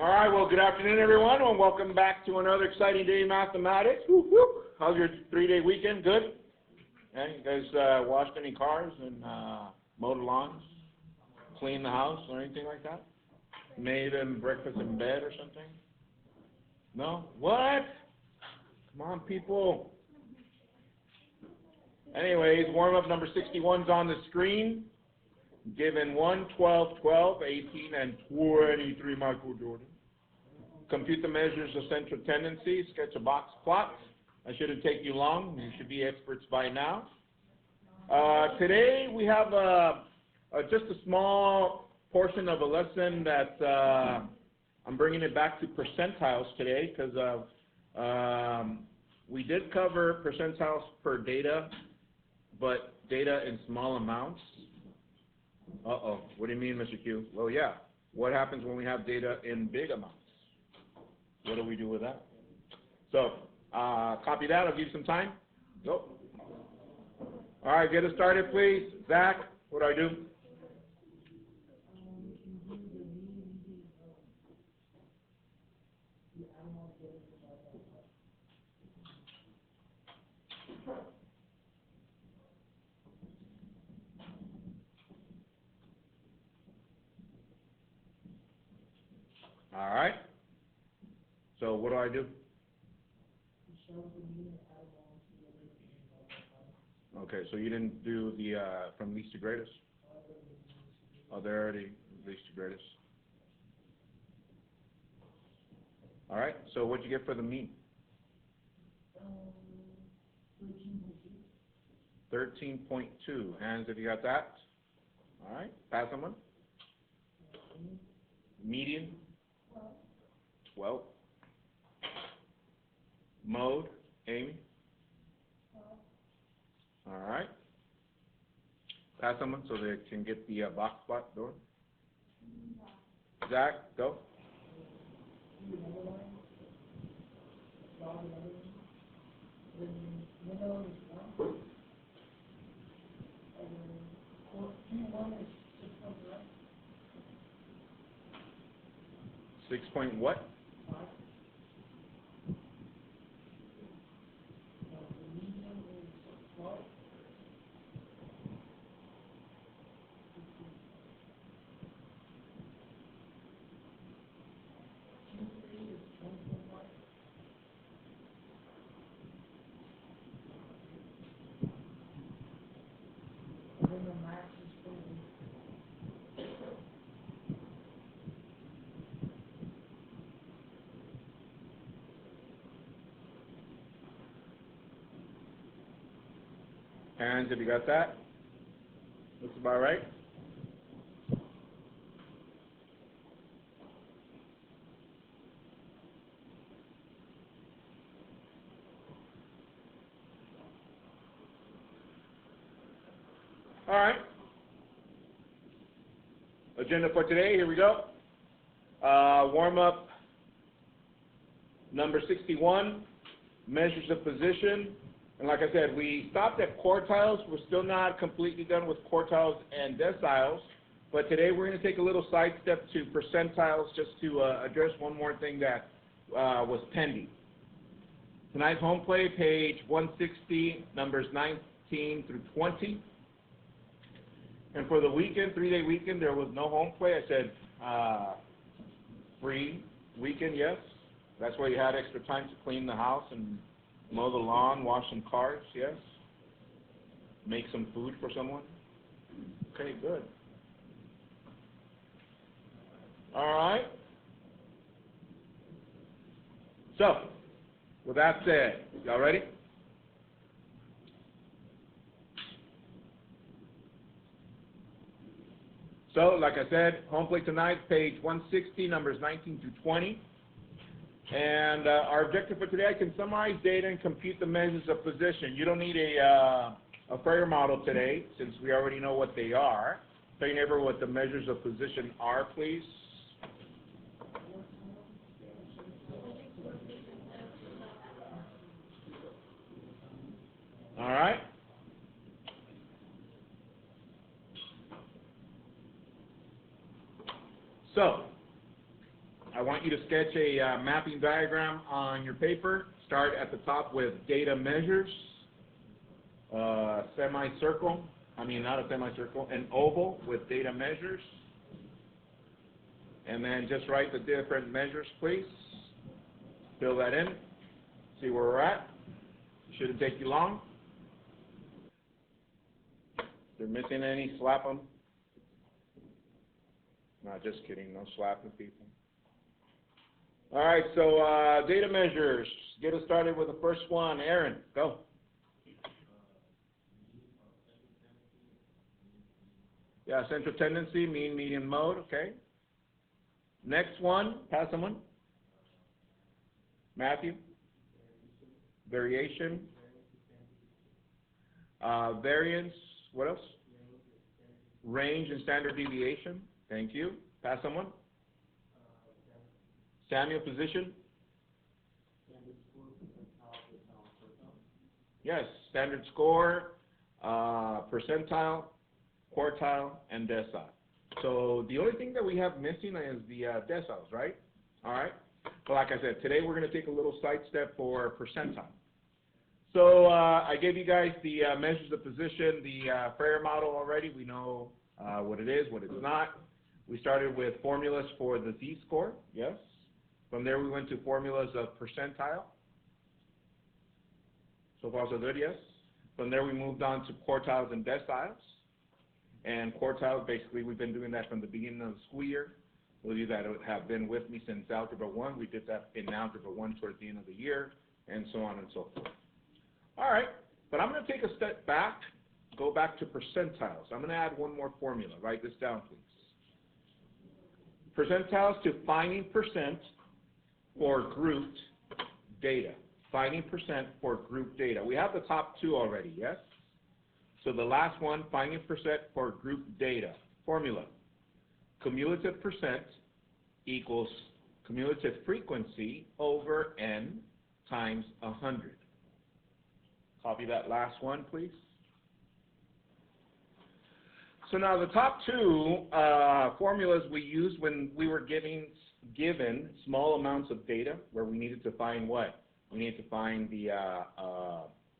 All right, well, good afternoon, everyone, and welcome back to another exciting day in mathematics. Whoop, whoop. How's your three-day weekend? Good? Yeah, you guys washed any cars and mowed the lawns, cleaned the house, or anything like that? Made them breakfast in bed or something? No? What? Come on, people. Anyways, warm-up number 61 is on the screen. Given 1, 12, 12, 18, and 23 microjoules. Compute the measures of central tendency. Sketch a box plot. That shouldn't take you long. You should be experts by now. Today we have just a small portion of a lesson that I'm bringing it back to percentiles today because we did cover percentiles per data, but data in small amounts. Uh-oh. What do you mean, Mr. Q? Well, yeah. What happens when we have data in big amounts? What do we do with that? So, copy that. I'll give you some time. Go. All right, get us started, please. Zach, what do I do? All right. So what do I do? Okay, so you didn't do the from least to greatest? Oh, they're already least to greatest. All right, so what'd you get for the mean? 13.2. Hands if you got that. All right, pass someone. Median? 12. Mode, Amy? All right. Pass someone so they can get the box spot door. Zach, go. Six point what? 'Hands if you got that. Looks about right. All right. Agenda for today, here we go. Warm-up number 61, measures of position. And like I said, we stopped at quartiles. We're still not completely done with quartiles and deciles. But today we're going to take a little sidestep to percentiles just to address one more thing that was pending. Tonight's home play, page 160, numbers 19 through 20. And for the weekend, 3-day weekend, there was no home play. I said free weekend, yes. That's why you had extra time to clean the house and mow the lawn, wash some cars, yes. Make some food for someone. Okay, good. All right. So, with that said, y'all ready? So, like I said, home plate tonight, page 160, numbers 19 through 20. And our objective for today, I can summarize data and compute the measures of position. You don't need a Fourier model today, since we already know what they are. Tell your neighbor what the measures of position are, please. All right. So, I want you to sketch a mapping diagram on your paper. Start at the top with data measures, semicircle, not a semicircle, an oval with data measures. And then just write the different measures, please. Fill that in. See where we're at. Shouldn't take you long. If they're missing any, slap them. No, just kidding. No slapping people. All right, so data measures. Get us started with the first one. Aaron, go. Yeah, central tendency, mean, median, mode. Okay. Next one, pass someone. Matthew. Variation. Variance. What else? Range and standard deviation. Thank you. Pass someone. Samuel, position. Yes, standard score, percentile, quartile, and decile. So the only thing that we have missing is the deciles, right? All right. Well, like I said, today we're going to take a little sidestep for percentile. So I gave you guys the measures of position, the Freire model already. We know what it is, what it's not. We started with formulas for the z-score, yes. From there we went to formulas of percentile. So far so good, yes. From there we moved on to quartiles and deciles. And quartiles, basically, we've been doing that from the beginning of the school year. Those of you that have been with me since Algebra 1, we did that in Algebra 1 towards the end of the year, and so on and so forth. All right, but I'm going to take a step back, go back to percentiles. I'm going to add one more formula. Write this down, please. Percentiles to finding percent for grouped data. Finding percent for grouped data. We have the top two already, yes? So the last one, finding percent for grouped data. Formula. Cumulative percent equals cumulative frequency over n times 100. Copy that last one, please. So now the top two formulas we used when we were given small amounts of data where we needed to find what? We needed to find the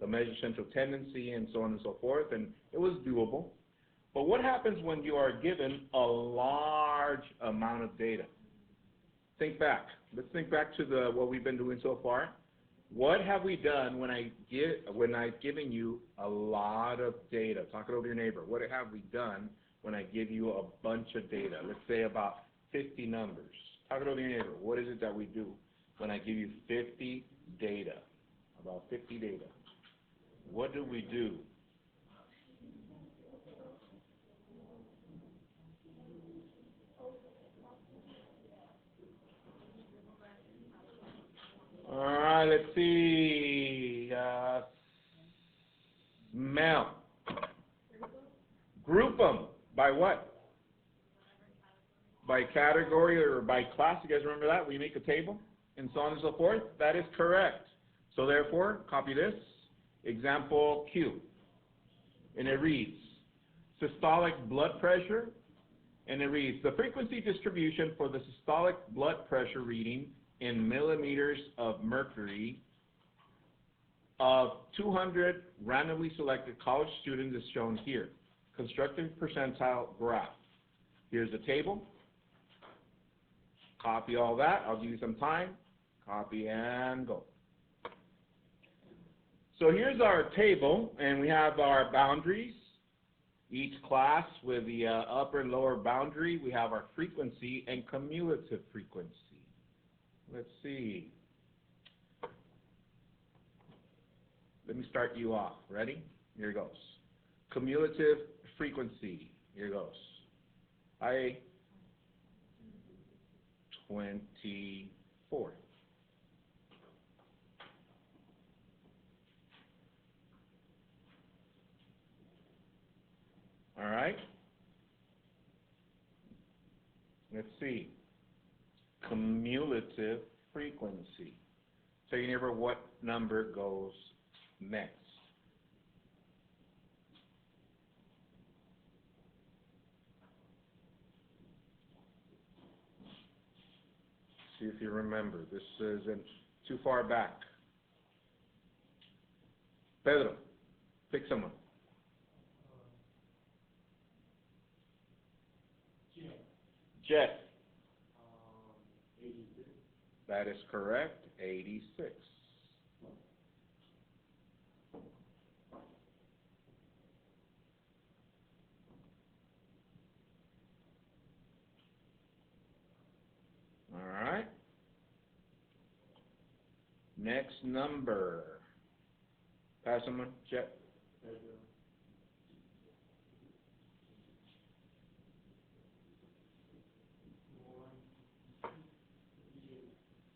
measure central tendency and so on and so forth, and it was doable. But what happens when you are given a large amount of data? Think back. Let's think back to what we've been doing so far. What have we done when I've given you a lot of data? Talk it over your neighbor. What have we done when I give you a bunch of data? Let's say about 50 numbers. Talk it over your neighbor. What is it that we do when I give you 50 data? About 50 data. What do we do? All right, let's see. Smell. Group them. By what? By category or by class. You guys remember that? We make a table and so on and so forth. That is correct. So therefore, copy this. Example Q. And it reads, systolic blood pressure. And it reads, the frequency distribution for the systolic blood pressure reading in millimeters of mercury of 200 randomly selected college students is shown here. Constructive percentile graph. Here's the table. Copy all that. I'll give you some time. Copy and go. So here's our table, and we have our boundaries. Each class with the upper and lower boundary. We have our frequency and cumulative frequency. Let's see. Let me start you off. Ready? Here goes. Cumulative frequency. Here goes. I-24. All right. Let's see. Cumulative frequency. So you never what number goes next. See if you remember. This isn't too far back. Pedro, pick someone. Jet. 86. That is correct, 86. All right. Next number. Pass someone, Jet.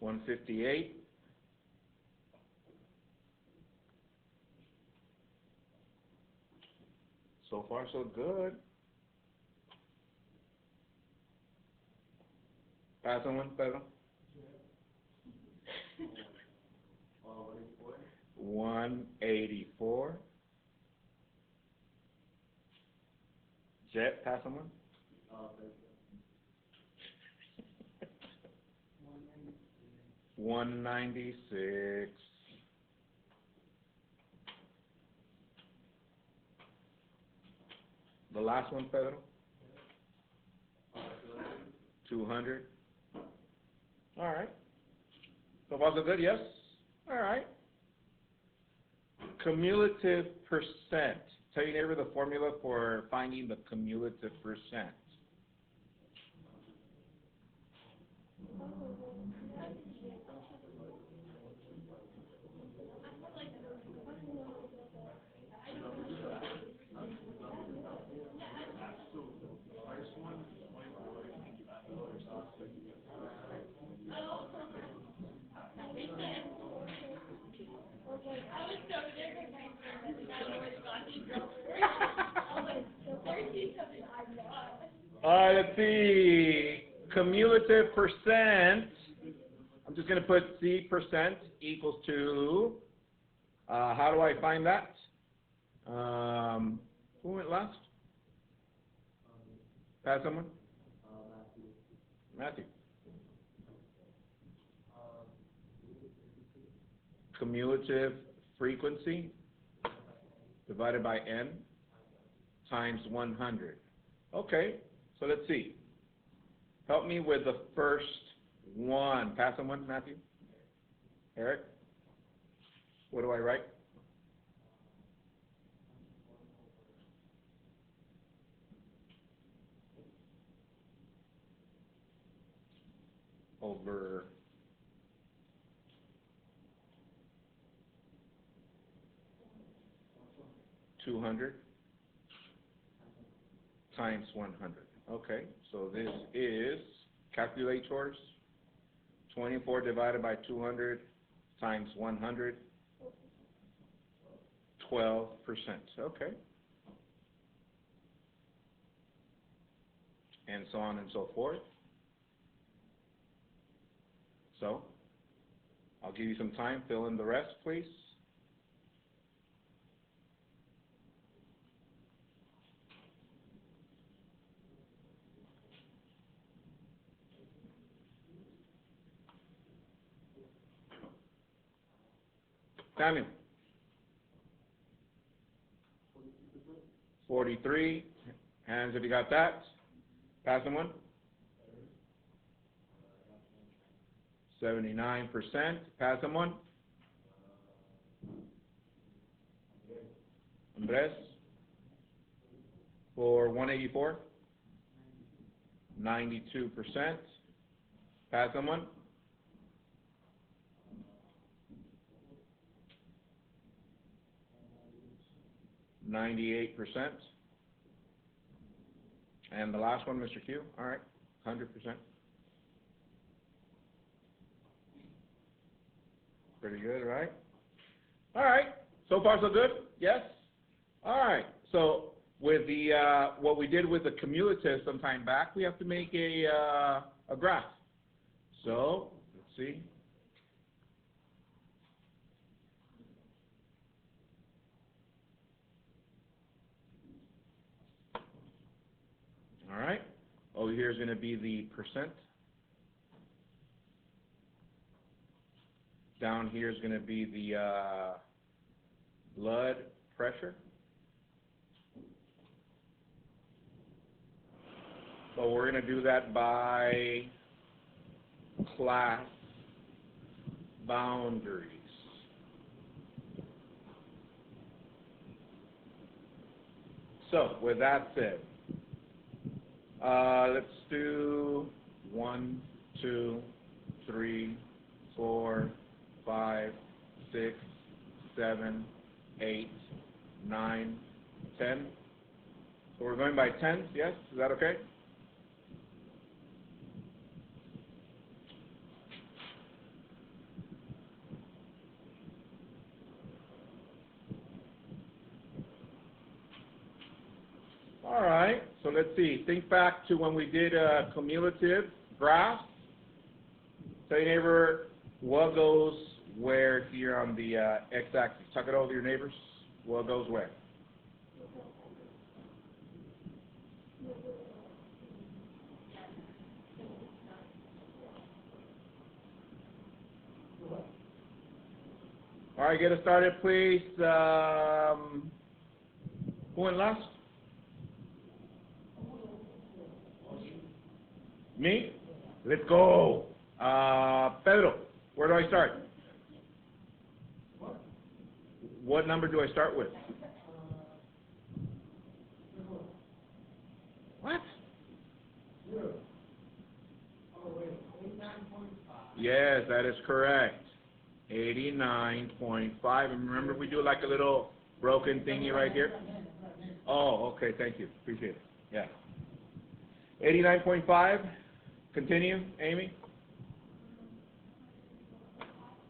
158. So far, so good. Pass someone, Pedro. 184. Jet, pass someone. 196. The last one, Pedro. 200. All right. So far, so good, yes? All right. Cumulative percent. Tell your neighbor the formula for finding the cumulative percent. Let's see. Cumulative percent. I'm just going to put C percent equals to, how do I find that? Who went last? Pass someone? Matthew. Cumulative frequency divided by N times 100. Okay, so let's see. Help me with the first one. Pass someone, Matthew. Eric, what do I write? Over 200 times 100. Okay, so this is, calculators, 24 divided by 200 times 100, 12%. Okay. And so on and so forth. So, I'll give you some time, fill in the rest, please. Samuel. 43. Hands if you got that. Pass someone. 79%. Pass someone. Andres. For 184. 92%. Pass someone. 98%. And the last one, Mr. Q. All right, 100%. Pretty good, right? All right. So far, so good? Yes? All right. So with the what we did with the cumulative some time back, we have to make a graph. So let's see. All right. Over here is going to be the percent. Down here is going to be the blood pressure. But we're going to do that by class boundaries. So, with that said, let's do 1, 2, 3, 4, 5, 6, 7, 8, 9, 10. So we're going by tens, yes? Is that okay? All right, so let's see. Think back to when we did a cumulative graph. Tell your neighbor what goes where here on the x-axis. Tuck it over your neighbors. What goes where? All right, get us started, please. Who went last? Me? Let's go. Pedro, where do I start? What number do I start with? What? Yes, that is correct. 89.5. And remember, we do like a little broken thingy right here? Oh, okay, thank you. Appreciate it. Yeah. 89.5. Continue, Amy.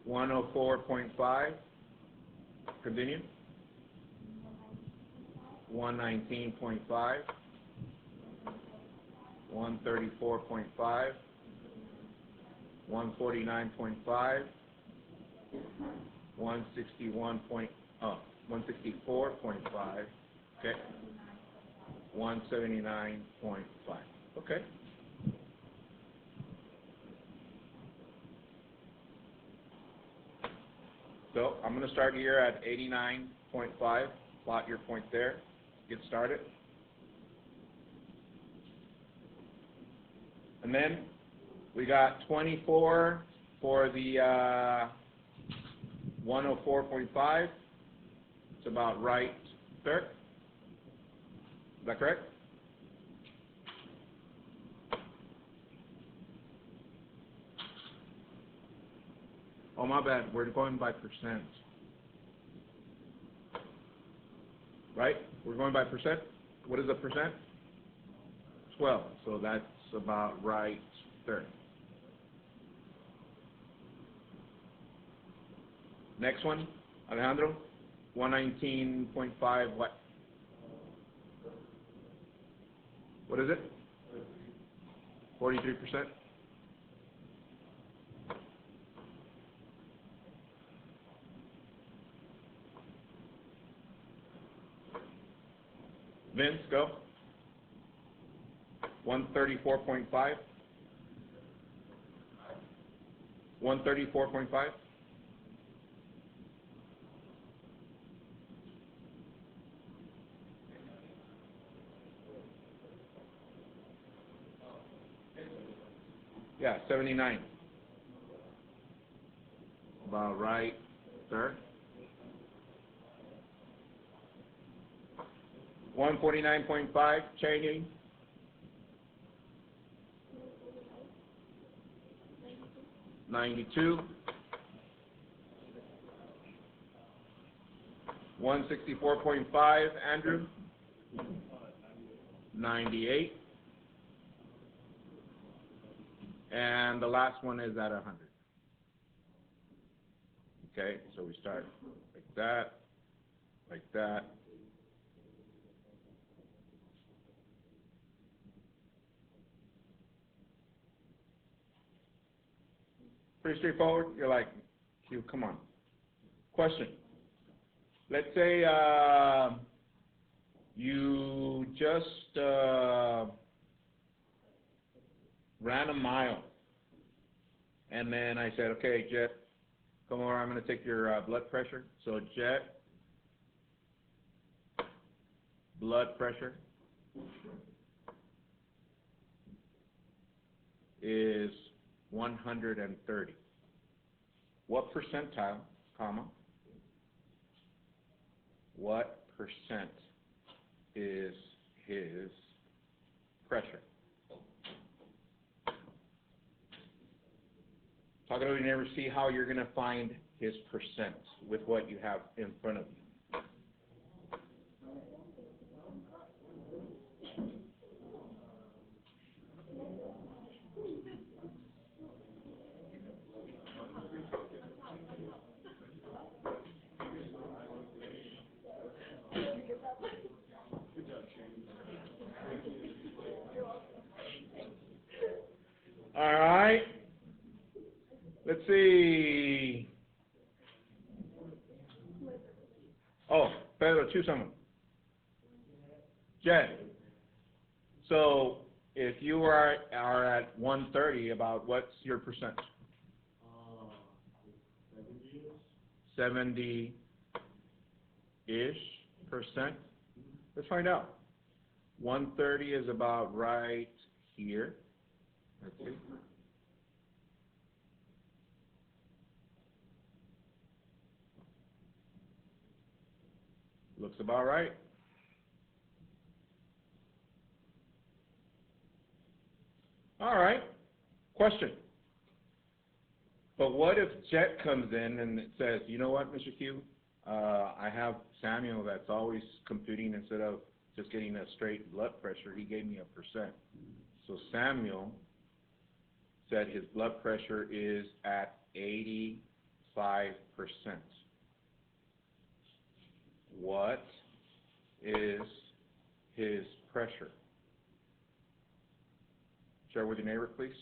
104.5. Continue. 119.5. 134.5. 149.5. 164.5. Okay. 179.5. Okay. So I'm going to start here at 89.5. Plot your point there. Get started. And then we got 24 for the 104.5. It's about right there. Is that correct? Oh, my bad. We're going by percent. Right? We're going by percent. What is a percent? 12. So that's about right there. Next one, Alejandro. 119.5 what? What is it? 43%. Vince, go. 134.5. 134.5. Yeah, 79. About right, sir. 149.5, changing. 92. 164.5, Andrew. 98. And the last one is at 100. Okay, so we start like that, like that. Pretty straightforward. You're like, Q, come on. Question. Let's say you just ran a mile. And then I said, okay, Jeff, Come over, I'm going to take your blood pressure. So Jet, blood pressure is 130. What percentile, comma, what percent is his pressure? Talk to your neighbor, see how you're going to find his percent with what you have in front of you. All right. Let's see. Oh, Pedro, choose someone. Jen. So if you are at 130, about what's your percent? 70-ish percent. Let's find out. 130 is about right here. Let's see. Looks about right. All right. Question. But what if Jet comes in and it says, you know what, Mr. Q, I have Samuel that's always computing instead of just getting a straight blood pressure. He gave me a percent. So Samuel said his blood pressure is at 85%. What is his pressure? Share with your neighbor, please.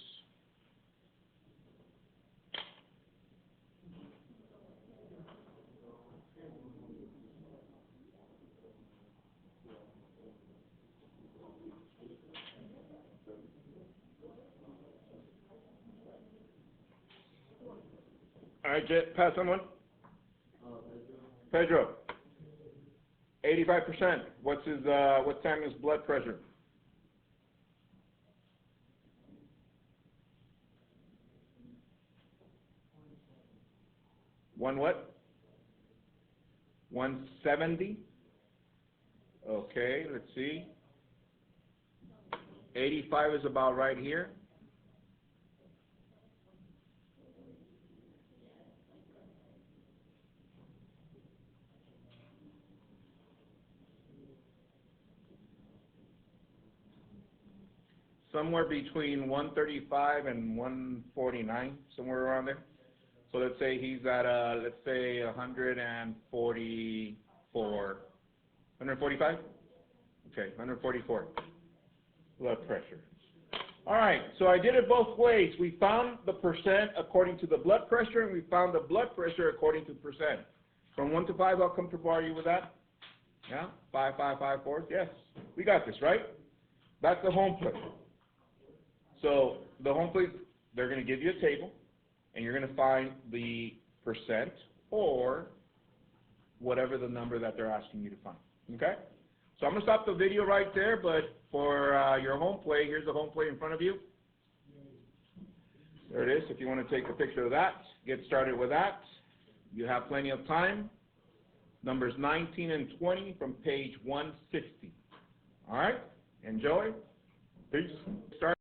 All right, Jet, pass someone. Pedro. 85%. What's Samuel's blood pressure? One what? 170. Okay, let's see. 85 is about right here. Somewhere between 135 and 149, somewhere around there. So let's say he's at let's say 144, 145. Okay, 144 blood pressure. All right, so I did it both ways. We found the percent according to the blood pressure, and we found the blood pressure according to percent. From 1 to 5, how comfortable are you with that? Yeah, 5, 5, 5, 4. Yes, we got this, right? That's the home plate. So the home plate, they're going to give you a table, and you're going to find the percent or whatever the number that they're asking you to find. Okay? So I'm going to stop the video right there, but for your home plate, here's the home plate in front of you. There it is. If you want to take a picture of that, get started with that. You have plenty of time. Numbers 19 and 20 from page 160. All right? Enjoy. Peace. Start.